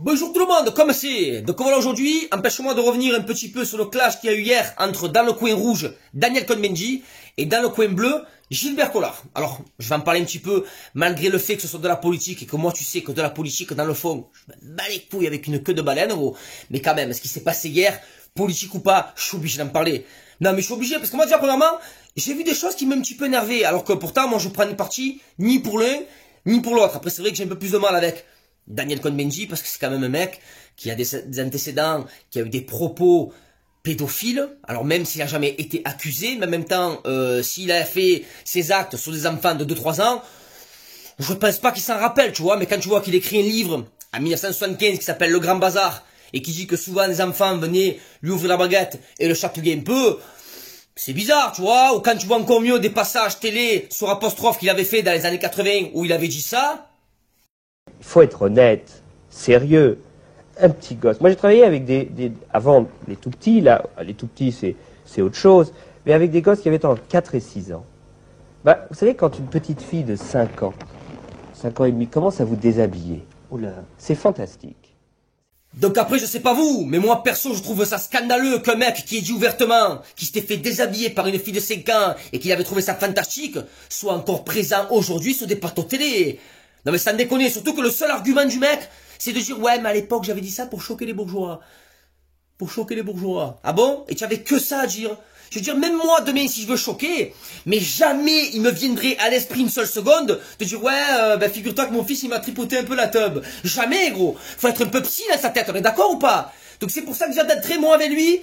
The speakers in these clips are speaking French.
Bonjour tout le monde, comme c'est? Donc voilà, aujourd'hui, empêche-moi de revenir un petit peu sur le clash qu'il y a eu hier entre dans le coin rouge Daniel Cohn-Bendji et dans le coin bleu Gilbert Collard. Alors, je vais en parler un petit peu, malgré le fait que ce soit de la politique et que moi tu sais que de la politique dans le fond, je me bats les couilles avec une queue de baleine gros. Mais quand même, ce qui s'est passé hier, politique ou pas, je suis obligé d'en parler. Non mais je suis obligé parce que moi déjà premièrement, j'ai vu des choses qui m'ont un petit peu énervé, alors que pourtant moi je prends une partie ni pour l'un ni pour l'autre. Après c'est vrai que j'ai un peu plus de mal avec Daniel Cohn-Bendji parce que c'est quand même un mec qui a des antécédents, qui a eu des propos pédophiles. Alors même s'il a jamais été accusé, mais en même temps, s'il a fait ses actes sur des enfants de 2-3 ans, je pense pas qu'il s'en rappelle, tu vois. Mais quand tu vois qu'il écrit un livre en 1975 qui s'appelle Le Grand Bazar et qui dit que souvent les enfants venaient lui ouvrir la baguette et le chatouiller un peu, c'est bizarre, tu vois. Ou quand tu vois encore mieux des passages télé sur apostrophe qu'il avait fait dans les années 80 où il avait dit ça. Il faut être honnête, sérieux. Un petit gosse. Moi, j'ai travaillé avec avant, les tout petits, là, les tout petits, c'est autre chose, mais avec des gosses qui avaient entre 4 et 6 ans. Bah, vous savez, quand une petite fille de 5 ans et demi, commence à vous déshabiller, oula, c'est fantastique. Donc après, je sais pas vous, mais moi perso, je trouve ça scandaleux qu'un mec qui est dit ouvertement, qui s'était fait déshabiller par une fille de 5 ans et qui avait trouvé ça fantastique, soit encore présent aujourd'hui sur des plateaux télé. Non mais sans déconner, surtout que le seul argument du mec, c'est de dire ouais mais à l'époque j'avais dit ça pour choquer les bourgeois. Pour choquer les bourgeois. Ah bon? Et tu avais que ça à dire? Je veux dire, même moi demain si je veux choquer, mais jamais il me viendrait à l'esprit une seule seconde de dire ouais ben figure-toi que mon fils il m'a tripoté un peu la teub. Jamais gros. Faut être un peu psy dans sa tête, on est d'accord ou pas? Donc c'est pour ça que déjà d'être très moi avec lui,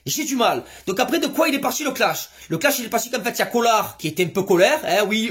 j'ai du mal. Donc après, de quoi il est parti le clash? Le clash, il est parti qu'en fait, il y a Collard qui était un peu colère. Hein, oui,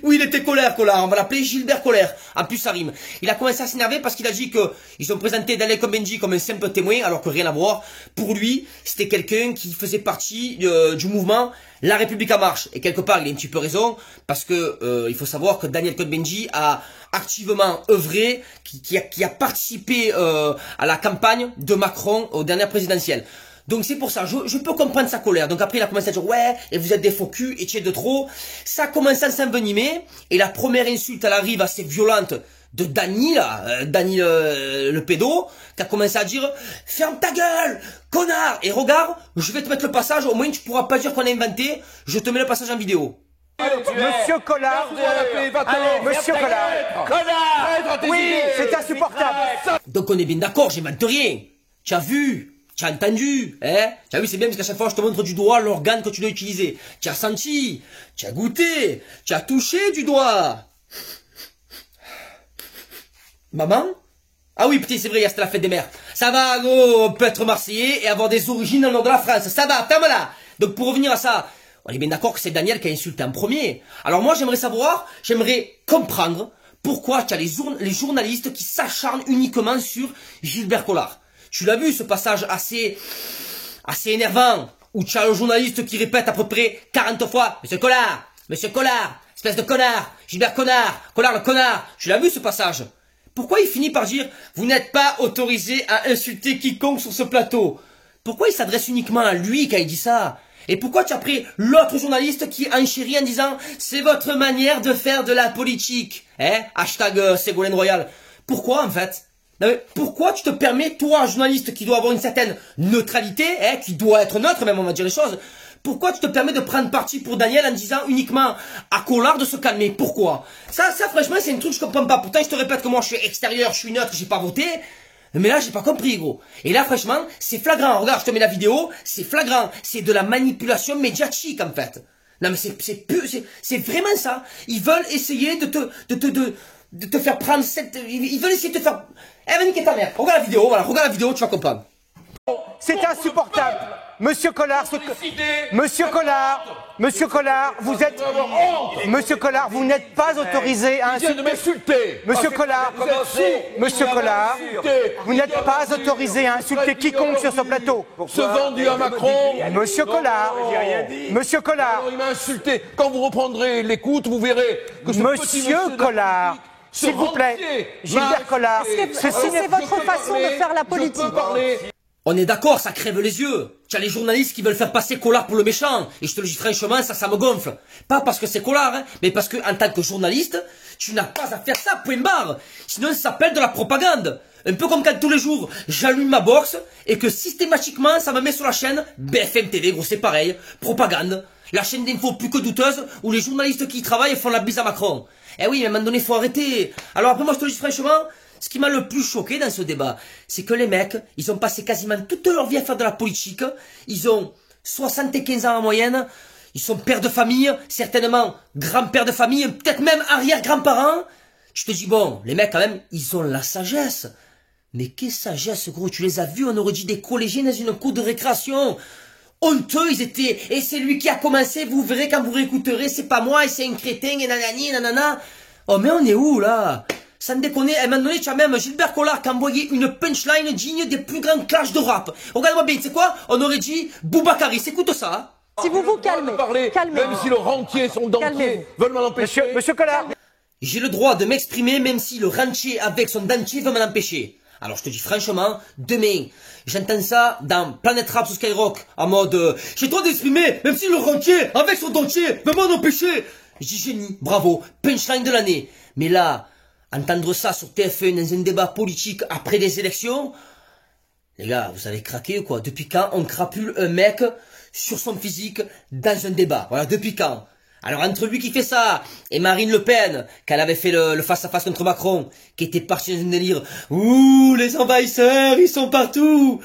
il était colère, Collard. On va l'appeler Gilbert Colère. En plus, ça rime. Il a commencé à s'énerver parce qu'il a dit que ils ont présenté Daniel Cohn-Bendji comme un simple témoin, alors que rien à voir. Pour lui, c'était quelqu'un qui faisait partie du mouvement La République en marche. Et quelque part, il a un petit peu raison, parce que il faut savoir que Daniel Cohn-Bendji a activement œuvré, qui a participé à la campagne de Macron aux dernières présidentielles. Donc c'est pour ça, je peux comprendre sa colère. Donc après il a commencé à dire ouais, et vous êtes des faux culs, et tu es de trop. Ça a commencé à s'envenimer, et la première insulte elle arrive assez violente de Dany là, Dany le pédo, qui a commencé à dire ferme ta gueule, connard. Et regarde, je vais te mettre le passage, au moins tu pourras pas dire qu'on a inventé, je te mets le passage en vidéo. Monsieur Collard, Monsieur Collard, connard, oui, c'est insupportable. Donc on est bien d'accord, j'invente rien. Tu as vu? Tu as entendu, hein? Tu as vu, c'est bien parce qu'à chaque fois je te montre du doigt l'organe que tu dois utiliser. Tu as senti, tu as goûté, tu as touché du doigt. Maman? Ah oui, putain, c'est vrai, c'était la fête des mères. Ça va, gros, on peut être marseillais et avoir des origines dans le nord de la France. Ça va, ferme-la. Donc pour revenir à ça, on est bien d'accord que c'est Daniel qui a insulté en premier. Alors moi, j'aimerais comprendre pourquoi tu as les journalistes qui s'acharnent uniquement sur Gilbert Collard. Tu l'as vu ce passage assez énervant, où tu as le journaliste qui répète à peu près 40 fois « Monsieur Collard, espèce de connard, Gilbert Connard, Collard le connard ». Tu l'as vu ce passage? Pourquoi il finit par dire « Vous n'êtes pas autorisé à insulter quiconque sur ce plateau ». Pourquoi il s'adresse uniquement à lui quand il dit ça? Et pourquoi tu as pris l'autre journaliste qui enchérit en disant « C'est votre manière de faire de la politique ». Hein? Hashtag Ségolène Royal. Pourquoi en fait? Non mais pourquoi tu te permets, toi, un journaliste qui doit avoir une certaine neutralité, hein, qui doit être neutre, même on va dire les choses, pourquoi tu te permets de prendre parti pour Daniel en disant uniquement à Collard de se calmer? Pourquoi? Ça franchement, c'est un truc que je comprends pas. Pourtant, je te répète que moi, je suis extérieur, je suis neutre, j'ai pas voté. Mais là, j'ai pas compris, gros. Et là, franchement, c'est flagrant. Regarde, je te mets la vidéo, c'est flagrant. C'est de la manipulation médiatique, en fait. Non mais c'est vraiment ça. Ils veulent essayer de te faire prendre ils veulent essayer de te faire... Eh, va niquer ta mère. Regarde la vidéo, voilà, regarde la vidéo, tu vas comprendre. C'est insupportable. Monsieur Collard, Monsieur Collard, vous n'êtes pas autorisé à insulter. Monsieur Collard, vous n'êtes pas autorisé à insulter quiconque sur ce plateau. Se vendu à Macron. Monsieur Collard, Il m'a insulté. Quand vous reprendrez l'écoute, vous verrez que ce Monsieur Collard, s'il vous plaît, Gilbert Collard, c'est votre façon de faire la politique. On est d'accord, ça crève les yeux. Tu as les journalistes qui veulent faire passer Collard pour le méchant. Et je te le dis franchement, ça me gonfle. Pas parce que c'est Collard, hein, mais parce que en tant que journaliste, tu n'as pas à faire ça, point barre. Sinon, ça s'appelle de la propagande. Un peu comme quand tous les jours, j'allume ma box et que systématiquement, ça me met sur la chaîne BFM TV, gros, c'est pareil. Propagande. La chaîne d'infos plus que douteuse où les journalistes qui y travaillent font la bise à Macron. Eh oui, mais à un moment donné, faut arrêter. Alors après, moi, je te le dis franchement, ce qui m'a le plus choqué dans ce débat, c'est que les mecs, ils ont passé quasiment toute leur vie à faire de la politique. Ils ont 75 ans en moyenne. Ils sont pères de famille, certainement grands-pères de famille, peut-être même arrière-grands-parents. Je te dis, bon, les mecs, quand même, ils ont la sagesse. Mais quelle sagesse, gros, tu les as vus, on aurait dit des collégiens dans une cour de récréation. Honteux, ils étaient, et c'est lui qui a commencé, vous verrez quand vous réécouterez, c'est pas moi, et c'est un crétin, et nanani, nanana. Oh, mais on est où, là? Sans déconner, à un moment donné, tu as même Gilbert Collard qui a envoyé une punchline digne des plus grands clashs de rap. Regarde-moi bien, c'est quoi? On aurait dit Boubacaris, écoute ça. Hein. Si vous vous calmez, même si le rentier, son dentier veulent m'en empêcher. Monsieur Collard. J'ai le droit de m'exprimer même si le rentier avec son dentier veut m'en empêcher. Alors je te dis franchement, demain, j'entends ça dans Planète Rap sur Skyrock, en mode j'ai le droit d'exprimer même si le rentier avec son dentier veut m'en empêcher. Je dis génie, bravo, punchline de l'année. Mais là, entendre ça sur TF1 dans un débat politique après des élections, les gars, vous avez craqué ou quoi? Depuis quand on crapule un mec sur son physique dans un débat? Voilà, depuis quand? Alors entre lui qui fait ça, et Marine Le Pen, qu'elle avait fait le face-à-face contre Macron, qui était partie dans un délire, ouh, les envahisseurs, ils sont partout.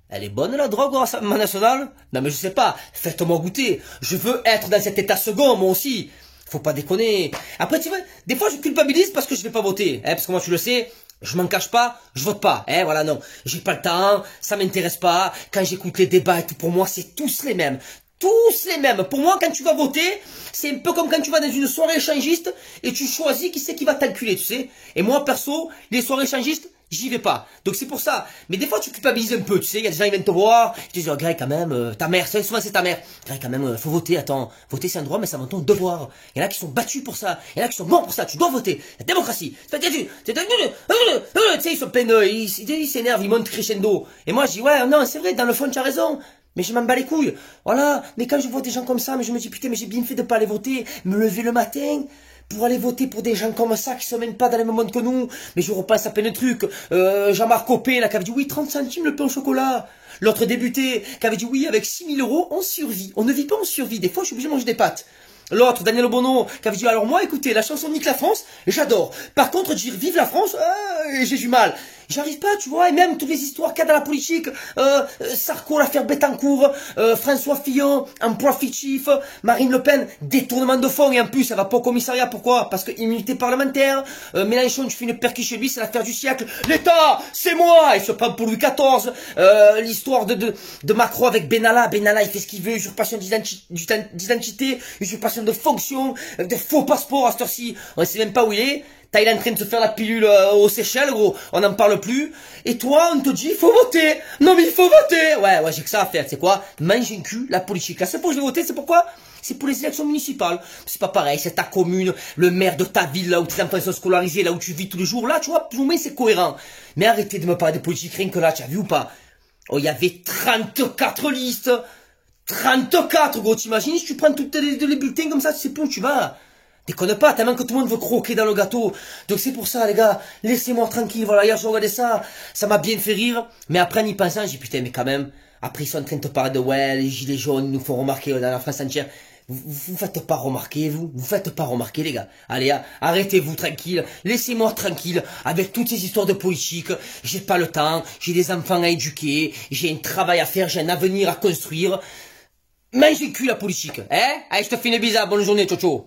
Elle est bonne la drogue au Rassemblement National? Non mais je sais pas, faites-moi goûter, je veux être dans cet état second, moi aussi. Faut pas déconner. Après tu vois, des fois je culpabilise parce que je vais pas voter, parce que moi tu le sais, je m'en cache pas, je vote pas, voilà non, j'ai pas le temps, ça m'intéresse pas, quand j'écoute les débats et tout, pour moi c'est tous les mêmes. Tous les mêmes. Pour moi, quand tu vas voter, c'est un peu comme quand tu vas dans une soirée échangiste et tu choisis qui c'est qui va t'enculer, tu sais. Et moi, perso, les soirées échangistes, j'y vais pas. Donc c'est pour ça. Mais des fois, tu culpabilises un peu, tu sais. Il y a des gens qui viennent te voir, ils te disent, oh, Greg, quand même, ta mère, souvent c'est ta mère. Greg, quand même, faut voter, attends. Voter, c'est un droit, mais c'est avant tout un devoir. Il y en a qui sont battus pour ça. Il y en a qui sont morts pour ça. Tu dois voter. La démocratie. Tu sais, ils sont pleins de, ils s'énervent, ils montent crescendo. Et moi, je dis, ouais, non, c'est vrai, dans le fond, tu as raison. Mais je m'en bats les couilles. Voilà. Mais quand je vois des gens comme ça, mais je me dis, putain, mais j'ai bien fait de pas aller voter. Me lever le matin pour aller voter pour des gens comme ça qui sont même pas dans le même monde que nous. Mais je repasse à plein de trucs. Jean-Marc Copé, là, qui avait dit, oui, 30 centimes le pain au chocolat. L'autre député, qui avait dit, oui, avec 6 000 €, on survit. On ne vit pas, on survit. Des fois, je suis obligé de manger des pâtes. L'autre, Daniel Obono, qui avait dit, alors moi, écoutez, la chanson Nique la France, j'adore. Par contre, dire vive la France, j'ai du mal. J'arrive pas, tu vois, et même toutes les histoires qu'il y a dans la politique, Sarko, l'affaire Bettencourt, François Fillon, emploi fictif, Marine Le Pen, détournement de fonds, et en plus, elle va pas au commissariat, pourquoi? Parce que immunité parlementaire, Mélenchon, tu fais une perquis chez lui, c'est l'affaire du siècle, l'État, c'est moi, il se prend pour Louis XIV, l'histoire de Macron avec Benalla, il fait ce qu'il veut, usurpation d'identité, usurpation de fonction, de faux passeports à cette heure-ci, on sait même pas où il est. Il est en train de se faire la pilule aux Seychelles, gros. On n'en parle plus. Et toi, on te dit, il faut voter. Non, mais il faut voter. Ouais, j'ai que ça à faire. C'est quoi? Manger un cul, la politique. La seule fois que je vais voter, c'est pourquoi? C'est pour les élections municipales. C'est pas pareil. C'est ta commune, le maire de ta ville, là où tes enfants sont scolarisés, là où tu vis tous les jours. Là, tu vois, plus ou moins, c'est cohérent. Mais arrêtez de me parler de politique, rien que là, tu as vu ou pas? Oh, il y avait 34 listes. 34, gros. T'imagines si tu prends toutes les bulletins comme ça, tu sais plus où tu vas. Déconne pas, tellement que tout le monde veut croquer dans le gâteau. Donc c'est pour ça, les gars, laissez-moi tranquille. Voilà, hier, je regardais ça, ça m'a bien fait rire. Mais après, en y pensant, j'ai dit, putain, mais quand même, après, ils sont en train de te parler de, ouais, les gilets jaunes, ils nous font remarquer dans la France entière. Vous faites pas remarquer, vous faites pas remarquer, les gars. Allez, arrêtez-vous tranquille, laissez-moi tranquille avec toutes ces histoires de politique. J'ai pas le temps, j'ai des enfants à éduquer, j'ai un travail à faire, j'ai un avenir à construire. Mangez le cul, la politique, hein? Allez, je te fais une bise, bonne journée, ciao, ciao.